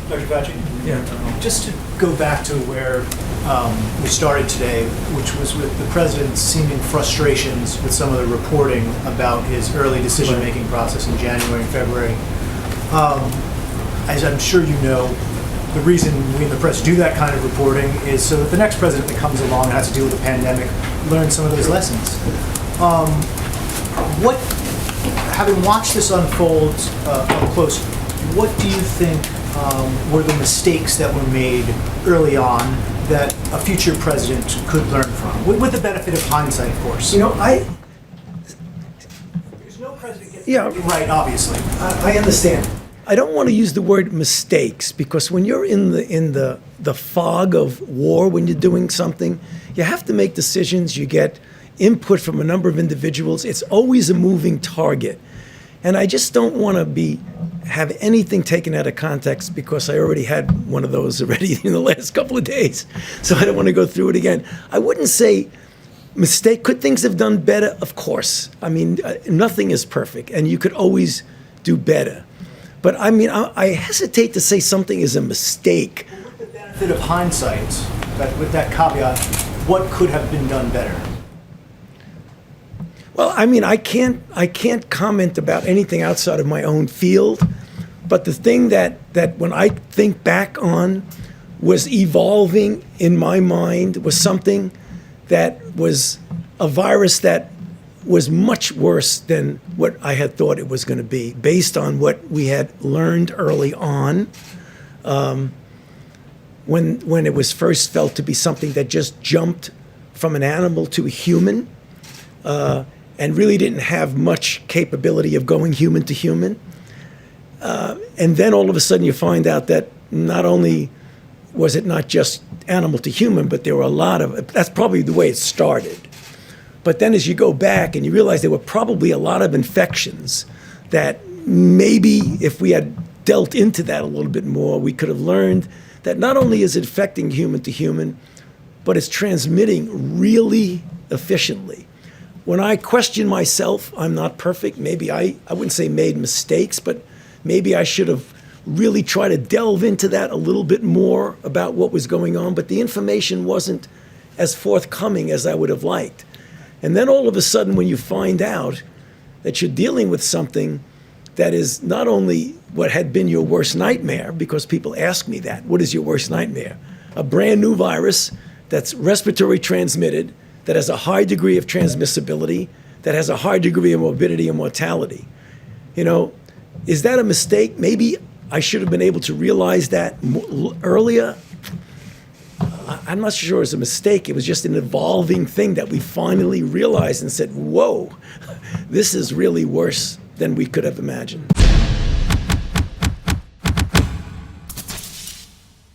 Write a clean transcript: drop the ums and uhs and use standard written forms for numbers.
Dr. Fauci? Yeah. Just to go back to where we started today, which was with the president's seeming frustrations with some of the reporting about his early decision-making process in January and February. As I'm sure you know, the reason we in the press do that kind of reporting is so that the next president that comes along and has to deal with the pandemic learns some of those lessons. Having watched this unfold up close, what do you think were the mistakes that were made early on that a future president could learn from, with the benefit of hindsight, of course? You know, There's no president gets Yeah. everything right, obviously. I understand. I don't want to use the word mistakes because when you're in the fog of war, when you're doing something, you have to make decisions. You get input from a number of individuals. It's always a moving target. And I just don't want to have anything taken out of context because I already had one of those already in the last couple of days. So I don't want to go through it again. I wouldn't say mistake. Could things have done better? Of course. I mean, nothing is perfect, and you could always do better. But I mean, I hesitate to say something is a mistake. With the benefit of hindsight, with that caveat, what could have been done better? Well, I mean, I can't comment about anything outside of my own field, but the thing that when I think back on was evolving in my mind was something that was a virus that was much worse than what I had thought it was going to be, based on what we had learned early on, when it was first felt to be something that just jumped from an animal to a human. And really didn't have much capability of going human to human. And then all of a sudden you find out that not only was it not just animal to human, but there were a lot of, that's probably the way it started. But then as you go back and you realize there were probably a lot of infections that maybe if we had dealt into that a little bit more, we could have learned that not only is it affecting human to human, but it's transmitting really efficiently. When I question myself, I'm not perfect. Maybe I wouldn't say made mistakes, but maybe I should have really tried to delve into that a little bit more about what was going on. But the information wasn't as forthcoming as I would have liked. And then all of a sudden, when you find out that you're dealing with something that is not only what had been your worst nightmare, because people ask me that, what is your worst nightmare? A brand new virus that's respiratory transmitted, that has a high degree of transmissibility, that has a high degree of morbidity and mortality. You know, is that a mistake? Maybe I should have been able to realize that earlier. I'm not sure it's a mistake. It was just an evolving thing that we finally realized and said, whoa, this is really worse than we could have imagined.